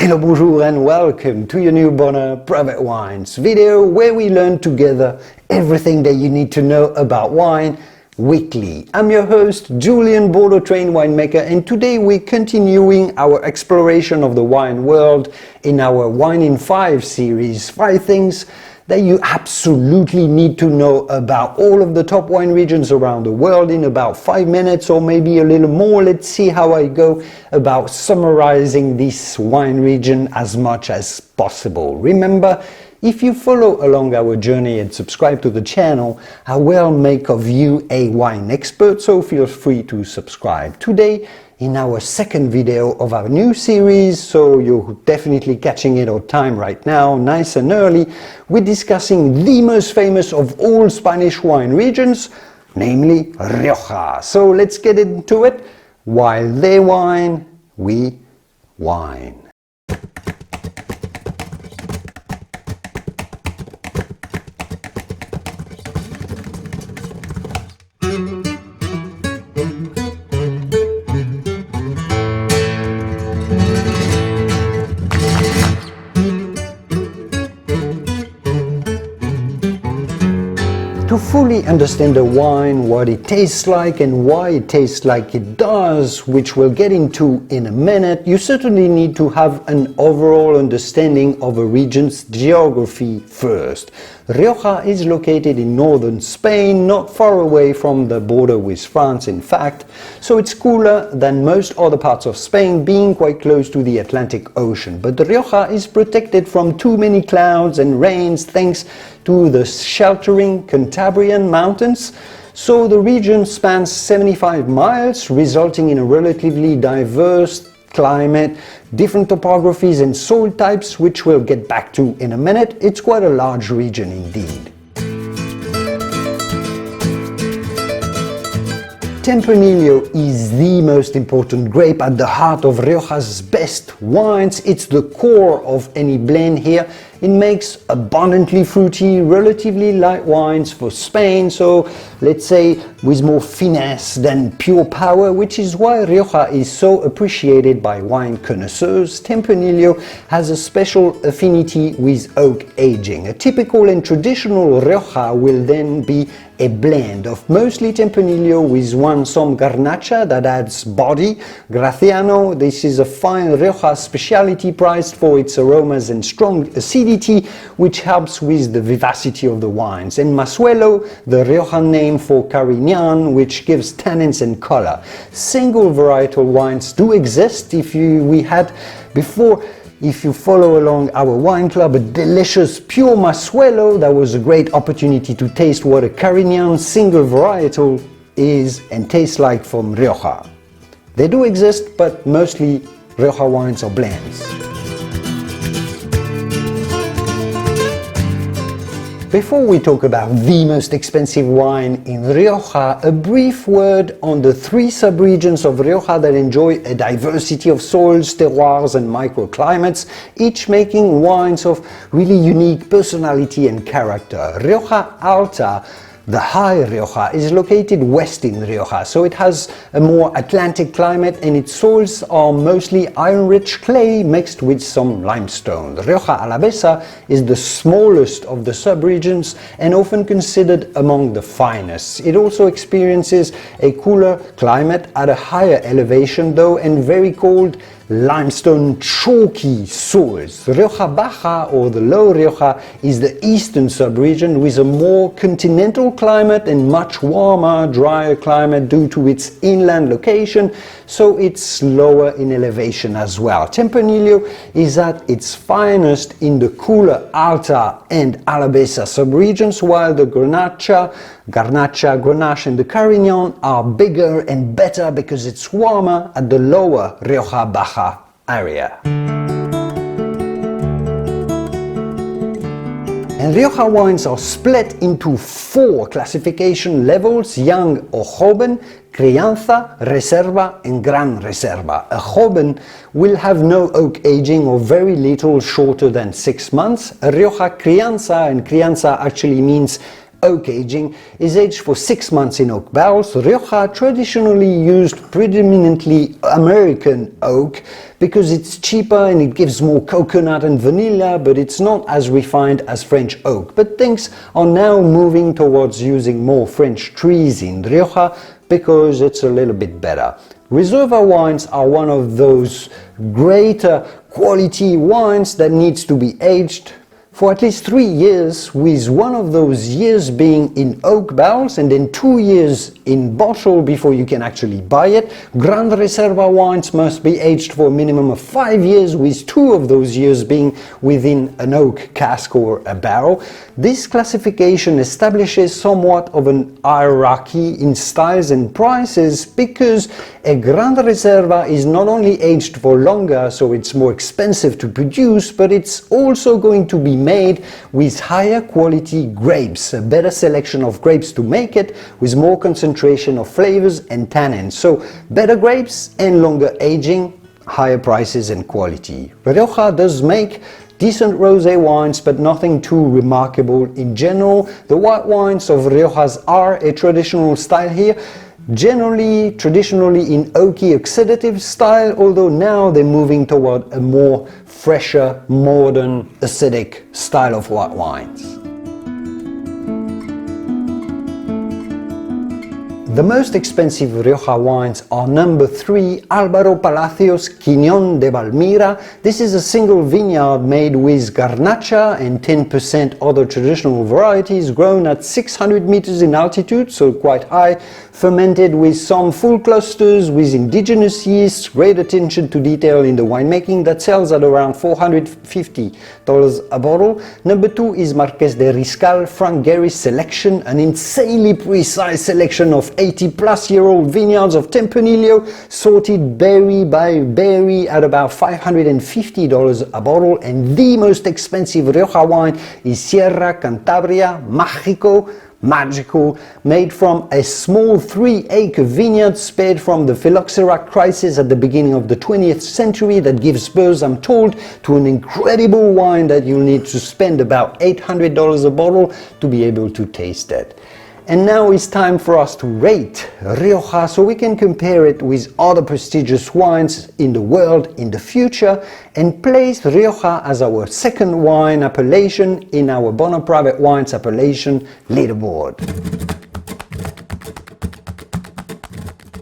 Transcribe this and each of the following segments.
Hello, bonjour and welcome to your new Bonner Private Wines video where we learn together everything that you need to know about wine weekly. I'm your host, Julian, Bordeaux-trained winemaker, and today we're continuing our exploration of the wine world in our Wine in 5 series, 5 things that you absolutely need to know about all of the top wine regions around the world in about 5 minutes or maybe a little more. Let's see how I go about summarizing this wine region as much as possible. Remember, if you follow along our journey and subscribe to the channel, I will make of you a wine expert, so feel free to subscribe. Today, in our second video of our new series, so you're definitely catching it on time right now, nice and early, we're discussing the most famous of all Spanish wine regions, namely Rioja. So let's get into it. While they wine, we wine. To fully understand the wine, what it tastes like and why it tastes like it does, which we'll get into in a minute, you certainly need to have an overall understanding of a region's geography first. Rioja is located in northern Spain, not far away from the border with France in fact, so it's cooler than most other parts of Spain, being quite close to the Atlantic Ocean. But Rioja is protected from too many clouds and rains thanks to the sheltering Cantabrian mountains, so the region spans 75 miles, resulting in a relatively diverse climate, different topographies and soil types, which we'll get back to in a minute. It's quite a large region indeed. Tempranillo is the most important grape at the heart of Rioja's best wines. It's the core of any blend here. It makes abundantly fruity, relatively light wines for Spain, so let's say with more finesse than pure power, which is why Rioja is so appreciated by wine connoisseurs. Tempranillo has a special affinity with oak aging. A typical and traditional Rioja will then be a blend of mostly Tempranillo with some Garnacha that adds body. Graciano, this is a fine Rioja specialty prized for its aromas and strong acidity, which helps with the vivacity of the wines. And Masuelo, the Rioja name for Carignan, which gives tannins and color. Single varietal wines do exist. If you follow along our wine club, a delicious pure Masuelo, that was a great opportunity to taste what a Carignan single varietal is and tastes like from Rioja. They do exist, but mostly Rioja wines are blends. Before we talk about the most expensive wine in Rioja, a brief word on the 3 sub-regions of Rioja that enjoy a diversity of soils, terroirs and microclimates, each making wines of really unique personality and character. Rioja Alta, the High Rioja, is located west in Rioja, so it has a more Atlantic climate and its soils are mostly iron-rich clay mixed with some limestone. The Rioja Alavesa is the smallest of the sub-regions and often considered among the finest. It also experiences a cooler climate at a higher elevation though, and very cold limestone chalky soils. Rioja Baja, or the Low Rioja, is the eastern sub-region with a more continental climate and much warmer, drier climate due to its inland location, so it's lower in elevation as well. Tempranillo is at its finest in the cooler Alta and Alavesa sub-regions, while the Garnacha, Grenache and the Carignan are bigger and better because it's warmer at the lower Rioja Baja area. And Rioja wines are split into 4 classification levels: young or joven, Crianza, Reserva and Gran Reserva. A joven will have no oak aging or very little shorter than 6 months. A Rioja Crianza, and Crianza actually means oak aging, is aged for 6 months in oak barrels. Rioja traditionally used predominantly American oak because it's cheaper and it gives more coconut and vanilla, but it's not as refined as French oak. But things are now moving towards using more French trees in Rioja because it's a little bit better. Reserva wines are one of those greater quality wines that needs to be aged for at least 3 years, with one of those years being in oak barrels and then 2 years in bottle before you can actually buy it. Gran Reserva wines must be aged for a minimum of 5 years, with 2 of those years being within an oak cask or a barrel. This classification establishes somewhat of an hierarchy in styles and prices because a Gran Reserva is not only aged for longer, so it's more expensive to produce, but it's also going to be made with higher quality grapes, a better selection of grapes to make it, with more concentration of flavors and tannins. So better grapes and longer aging, higher prices and quality. Rioja does make decent rosé wines, but nothing too remarkable in general. The white wines of Riojas are a traditional style here, generally traditionally in oaky oxidative style, although now they're moving toward a more fresher, modern, acidic style of white wines. The most expensive Rioja wines are number 3, Álvaro Palacios Quiñón de Valmira. This is a single vineyard made with Garnacha and 10% other traditional varieties, grown at 600 meters in altitude, so quite high, fermented with some full clusters with indigenous yeasts, great attention to detail in the winemaking, that sells at around $450 a bottle. Number 2 is Marqués de Riscal Frank Gehry Selection, an insanely precise selection of 80-plus-year-old vineyards of Tempranillo, sorted berry by berry at about $550 a bottle. And the most expensive Rioja wine is Sierra Cantabria Magical, made from a small 3-acre vineyard spared from the phylloxera crisis at the beginning of the 20th century that gives birth, I'm told, to an incredible wine that you'll need to spend about $800 a bottle to be able to taste it. And now it's time for us to rate Rioja so we can compare it with other prestigious wines in the world in the future and place Rioja as our second wine appellation in our Bonner Private Wines appellation leaderboard.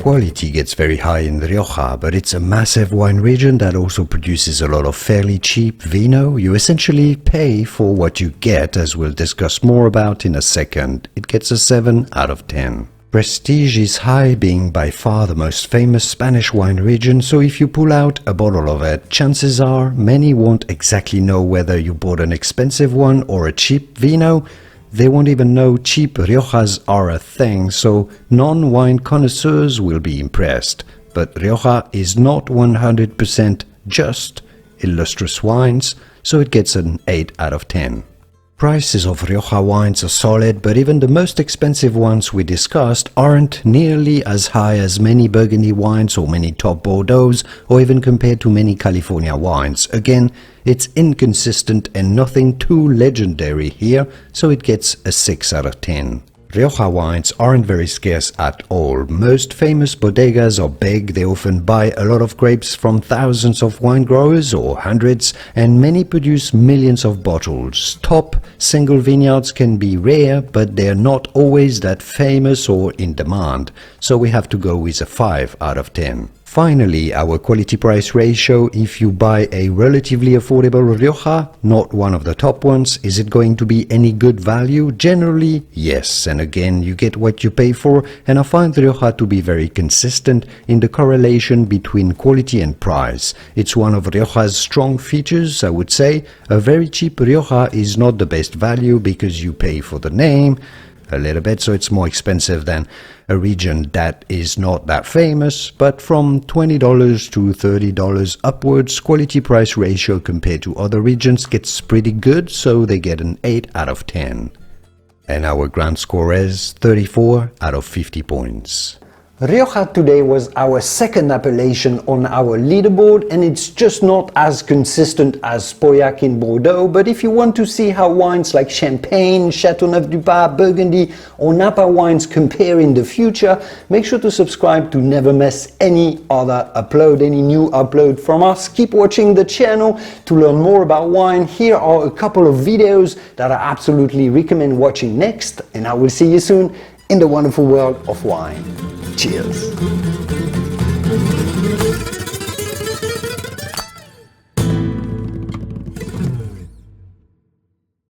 Quality gets very high in Rioja, but it's a massive wine region that also produces a lot of fairly cheap vino. You essentially pay for what you get, as we'll discuss more about in a second. It gets a 7 out of 10. Prestige is high, being by far the most famous Spanish wine region, so if you pull out a bottle of it, chances are many won't exactly know whether you bought an expensive one or a cheap vino. They won't even know cheap Riojas are a thing, so non-wine connoisseurs will be impressed. But Rioja is not 100% just illustrious wines, so it gets an 8 out of 10. Prices of Rioja wines are solid, but even the most expensive ones we discussed aren't nearly as high as many Burgundy wines or many top Bordeaux, or even compared to many California wines. Again, it's inconsistent and nothing too legendary here, so it gets a 6 out of 10. Rioja wines aren't very scarce at all. Most famous bodegas are big, they often buy a lot of grapes from thousands of wine growers or hundreds, and many produce millions of bottles. Top single vineyards can be rare, but they're not always that famous or in demand, so we have to go with a 5 out of 10. Finally, our quality-price ratio. If you buy a relatively affordable Rioja, not one of the top ones, is it going to be any good value? Generally, yes. And again, you get what you pay for, and I find Rioja to be very consistent in the correlation between quality and price. It's one of Rioja's strong features, I would say. A very cheap Rioja is not the best value because you pay for the name a little bit, so it's more expensive than a region that is not that famous, but from $20 to $30 upwards, quality-price ratio compared to other regions gets pretty good, so they get an 8 out of 10. And our grand score is 34 out of 50 points. Rioja today was our second appellation on our leaderboard, and it's just not as consistent as Pauillac in Bordeaux, but if you want to see how wines like Champagne, Châteauneuf-du-Pape, Burgundy or Napa wines compare in the future, make sure to subscribe to never miss any other upload, any new upload from us. Keep watching the channel to learn more about wine. Here are a couple of videos that I absolutely recommend watching next, and I will see you soon in the wonderful world of wine. Cheers!